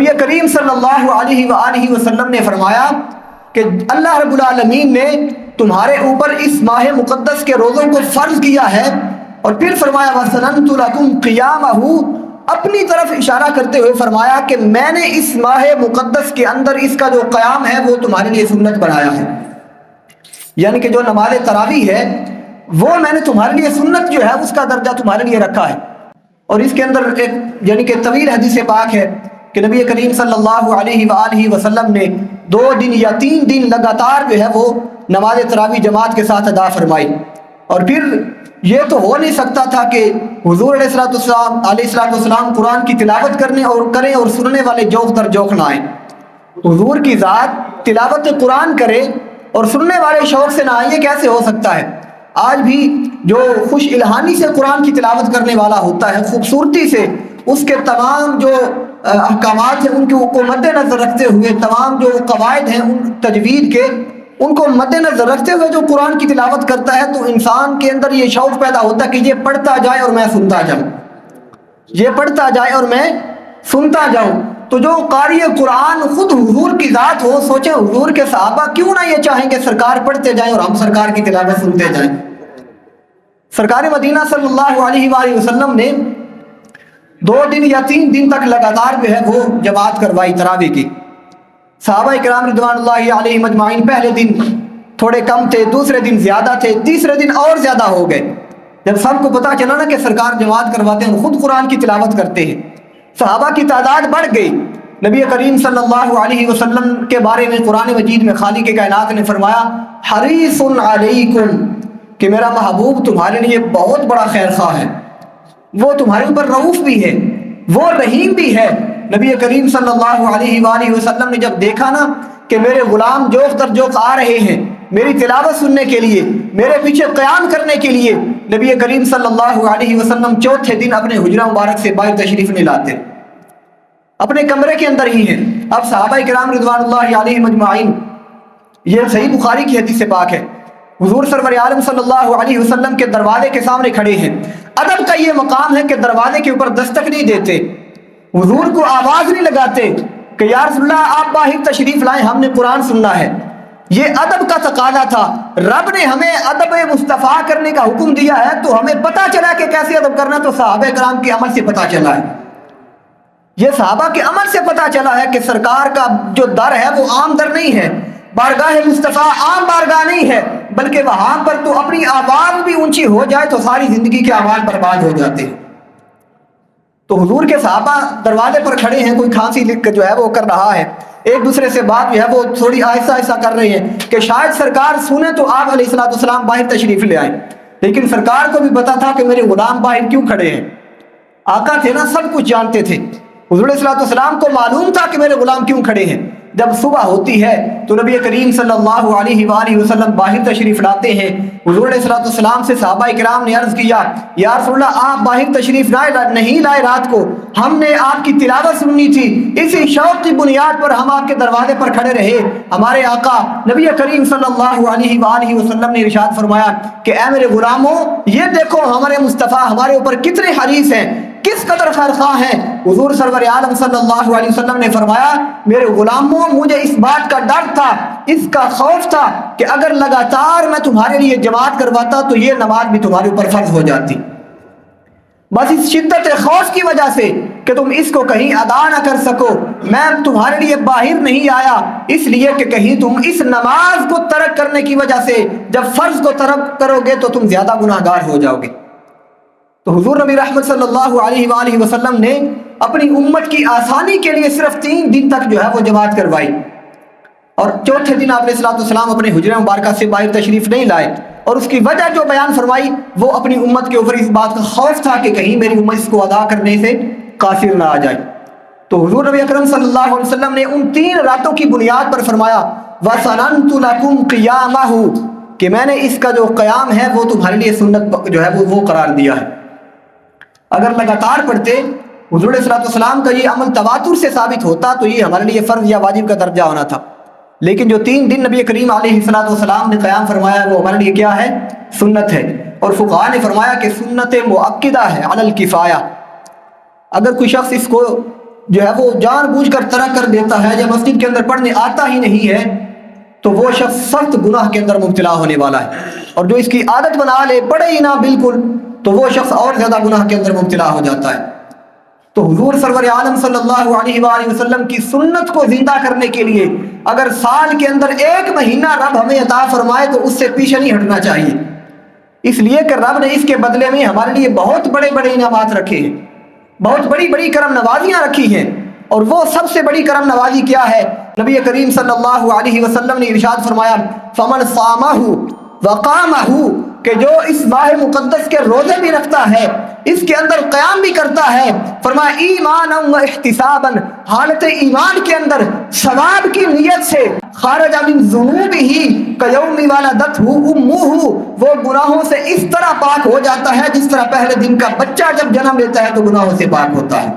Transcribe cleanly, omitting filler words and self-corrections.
نبی کریم صلی اللہ علیہ وآلہ وسلم نے فرمایا کہ اللہ رب العالمین نے تمہارے اوپر اس ماہ مقدس کے روزوں کو فرض کیا ہے، اور پھر فرمایا وَسَنَنْتُ لَكُمْ قِيَامَهُ، اپنی طرف اشارہ کرتے ہوئے فرمایا کہ میں نے اس ماہ مقدس کے اندر اس کا جو قیام ہے وہ تمہارے لیے سنت بنایا ہے، یعنی کہ جو نماز تراویح ہے وہ میں نے تمہارے لیے سنت جو ہے اس کا درجہ تمہارے لیے رکھا ہے۔ اور اس کے اندر ایک یعنی کہ طویل حدیث پاک ہے کہ نبی کریم صلی اللہ علیہ وآلہ وسلم نے 2 دن یا 3 دن لگاتار جو ہے وہ نماز تراویح جماعت کے ساتھ ادا فرمائی، اور پھر یہ تو ہو نہیں سکتا تھا کہ حضور علیہ السلام قرآن کی تلاوت کریں اور سننے والے جوق در جوق نہ آئیں۔ حضور کی ذات تلاوت قرآن کرے اور سننے والے شوق سے نہ آئیں، یہ کیسے ہو سکتا ہے؟ آج بھی جو خوش الہانی سے قرآن کی تلاوت کرنے والا ہوتا ہے، خوبصورتی سے اس کے تمام جو احکامات ہیں ان کو مد نظر رکھتے ہوئے، تمام جو قواعد ہیں ان تجوید کے ان کو مد نظر رکھتے ہوئے جو قرآن کی تلاوت کرتا ہے، تو انسان کے اندر یہ شوق پیدا ہوتا ہے کہ یہ پڑھتا جائے اور میں سنتا جاؤں، یہ پڑھتا جائے اور میں سنتا جاؤں۔ تو جو قاری قرآن خود حضور کی ذات ہو، سوچیں حضور کے صحابہ کیوں نہ یہ چاہیں کہ سرکار پڑھتے جائیں اور ہم سرکار کی تلاوت سنتے جائیں۔ سرکار مدینہ صلی اللہ علیہ وآلہ وسلم نے 2 دن یا 3 دن تک لگاتار جو ہے وہ جماعت کروائی تراویح کی۔ صحابہ کرام رضوان اللہ علیہم اجمعین پہلے دن تھوڑے کم تھے، دوسرے دن زیادہ تھے، تیسرے دن اور زیادہ ہو گئے۔ جب سب کو پتہ چلا نا کہ سرکار جماعت کرواتے ہیں، خود قرآن کی تلاوت کرتے ہیں، صحابہ کی تعداد بڑھ گئی۔ نبی کریم صلی اللہ علیہ وسلم کے بارے میں قرآن مجید میں خالق کائنات نے فرمایا حریص علیکم، کہ میرا محبوب تمہارے لیے بہت بڑا خیر خواہ ہے، وہ تمہارے اوپر رؤوف بھی ہے، وہ رحیم بھی ہے۔ نبی کریم صلی اللہ علیہ وآلہ وسلم نے جب دیکھا نا کہ میرے غلام جوق در جوق آ رہے ہیں میری تلاوت سننے کے لیے، میرے پیچھے قیام کرنے کے لیے، نبی کریم صلی اللہ علیہ وسلم چوتھے دن اپنے حجرہ مبارک سے باہر تشریف نہیں لاتے، اپنے کمرے کے اندر ہی ہیں۔ اب صحابہ کرام رضوان اللہ علیہم اجمعین، یہ صحیح بخاری کی حدیث پاک ہے، حضور سرور عالم صلی اللہ علیہ وسلم کے دروازے کے سامنے کھڑے ہیں۔ ادب کا یہ مقام ہے کہ دروازے کے اوپر دستک نہیں دیتے، حضور کو آواز نہیں لگاتے کہ یا رسول اللہ آپ باہر تشریف لائیں، ہم نے قرآن سننا ہے۔ یہ ادب کا تقاضا تھا۔ رب نے ہمیں ادب مصطفیٰ کرنے کا حکم دیا ہے تو ہمیں پتہ چلا کہ کیسے ادب کرنا، تو صحابہ کرام کے عمل سے پتہ چلا ہے، یہ صحابہ کے عمل سے پتہ چلا ہے کہ سرکار کا جو در ہے وہ عام در نہیں ہے، بارگاہ مصطفیٰ عام بارگاہ نہیں ہے، بلکہ وہاں پر تو اپنی آواز بھی اونچی ہو جائے تو ساری زندگی کے اعمال برباد ہو جاتے ہیں۔ تو حضور کے صحابہ دروازے پر کھڑے ہیں، کوئی کھانسی جو ہے وہ کر رہا ہے، ایک دوسرے سے بات جو ہے وہ تھوڑی آہستہ آہستہ کر رہے ہیں کہ شاید سرکار سنیں تو آپ علیہ السلام باہر تشریف لے آئیں، لیکن سرکار کو بھی پتا تھا کہ میرے غلام باہر کیوں کھڑے ہیں۔ آقا تھے نا، سب کچھ جانتے تھے، حضور علیہ السلام کو معلوم تھا کہ میرے غلام کیوں کھڑے ہیں۔ جب صبح ہوتی ہے تو نبی کریم صلی اللہ علیہ وآلہ وسلم باہر تشریف لاتے ہیں۔ حضور علیہ السلام سے صحابہ کرام نے عرض کیا یا رسول اللہ آپ باہر تشریف نہیں لائے، رات کو ہم نے آپ کی تلاوت سننی تھی، اسی شوق کی بنیاد پر ہم آپ کے دروازے پر کھڑے رہے۔ ہمارے آقا نبی کریم صلی اللہ علیہ وآلہ وسلم نے ارشاد فرمایا کہ اے میرے غلاموں، یہ دیکھو ہمارے مصطفیٰ ہمارے اوپر کتنے حریص ہیں، کس قدر خیر خواہ ہیں۔ حضور سرور عالم صلی اللہ علیہ وسلم نے فرمایا میرے غلاموں، مجھے اس بات کا ڈر تھا، اس کا خوف تھا کہ اگر لگاتار میں تمہارے لیے جماعت کرواتا تو یہ نماز بھی تمہارے اوپر فرض ہو جاتی، بس اس شدت خوف کی وجہ سے کہ تم اس کو کہیں ادا نہ کر سکو، میں تمہارے لیے باہر نہیں آیا، اس لیے کہ کہیں تم اس نماز کو ترک کرنے کی وجہ سے جب فرض کو ترک کرو گے تو تم زیادہ گناہگار ہو جاؤ گے۔ تو حضور نبی رحمت صلی اللہ علیہ وآلہ وسلم نے اپنی امت کی آسانی کے لیے صرف 3 دن تک جو ہے وہ جماعت کروائی، اور چوتھے دن آپ علیہ السلام اپنے حجرہ مبارکہ سے باہر تشریف نہیں لائے، اور اس کی وجہ جو بیان فرمائی وہ اپنی امت کے اوپر اس بات کا خوف تھا کہ کہیں میری امت اس کو ادا کرنے سے قاصر نہ آ جائے۔ تو حضور نبی اکرم صلی اللہ علیہ وسلم نے ان 3 راتوں کی بنیاد پر فرمایا وَسَنَنْتُ لَكُمْ قِيَامَهُ، کہ میں نے اس کا جو قیام ہے وہ تمہارے لیے سنت جو ہے وہ قرار دیا ہے۔ اگر لگاتار پڑھتے حضور علیہ السلام کا یہ عمل تواتر سے ثابت ہوتا تو یہ ہمارے لیے فرض یا واجب کا درجہ ہونا تھا، لیکن جو 3 دن نبی کریم علیہ السلام نے قیام فرمایا وہ ہمارے لیے کیا ہے؟ سنت ہے۔ اور فقہاء نے فرمایا کہ سنت مؤکدہ ہے علی الکفایہ، اگر کوئی شخص اس کو جو ہے وہ جان بوجھ کر ترک کر دیتا ہے یا مسجد کے اندر پڑھنے آتا ہی نہیں ہے تو وہ شخص سخت گناہ کے اندر مبتلا ہونے والا ہے، اور جو اس کی عادت بنا لے پڑھے ہی نہ بالکل تو وہ شخص اور زیادہ گناہ کے اندر مبتلا ہو جاتا ہے۔ تو حضور سرور عالم صلی اللہ علیہ وآلہ وسلم کی سنت کو زندہ کرنے کے لیے اگر سال کے اندر 1 مہینہ رب ہمیں عطا فرمائے تو اس سے پیچھے نہیں ہٹنا چاہیے، اس لیے کہ رب نے اس کے بدلے میں ہمارے لیے بہت بڑے بڑے انعامات رکھے ہیں، بہت بڑی بڑی کرم نوازیاں رکھی ہیں، اور وہ سب سے بڑی کرم نوازی کیا ہے؟ نبی کریم صلی اللہ علیہ وسلم نے ارشاد فرمایا فمن صامہ وقامہ، کہ جو اس ماہ مقدس کے روزے بھی رکھتا ہے، اس کے اندر قیام بھی کرتا ہے، فرمایا ایمانا و احتسابا، حالت ایمان کے اندر ثواب کی نیت سے، خارج من ذنوبہ کیوم ولدتہ امہ، وہ گناہوں سے اس طرح پاک ہو جاتا ہے جس طرح پہلے دن کا بچہ جب جنم لیتا ہے تو گناہوں سے پاک ہوتا ہے۔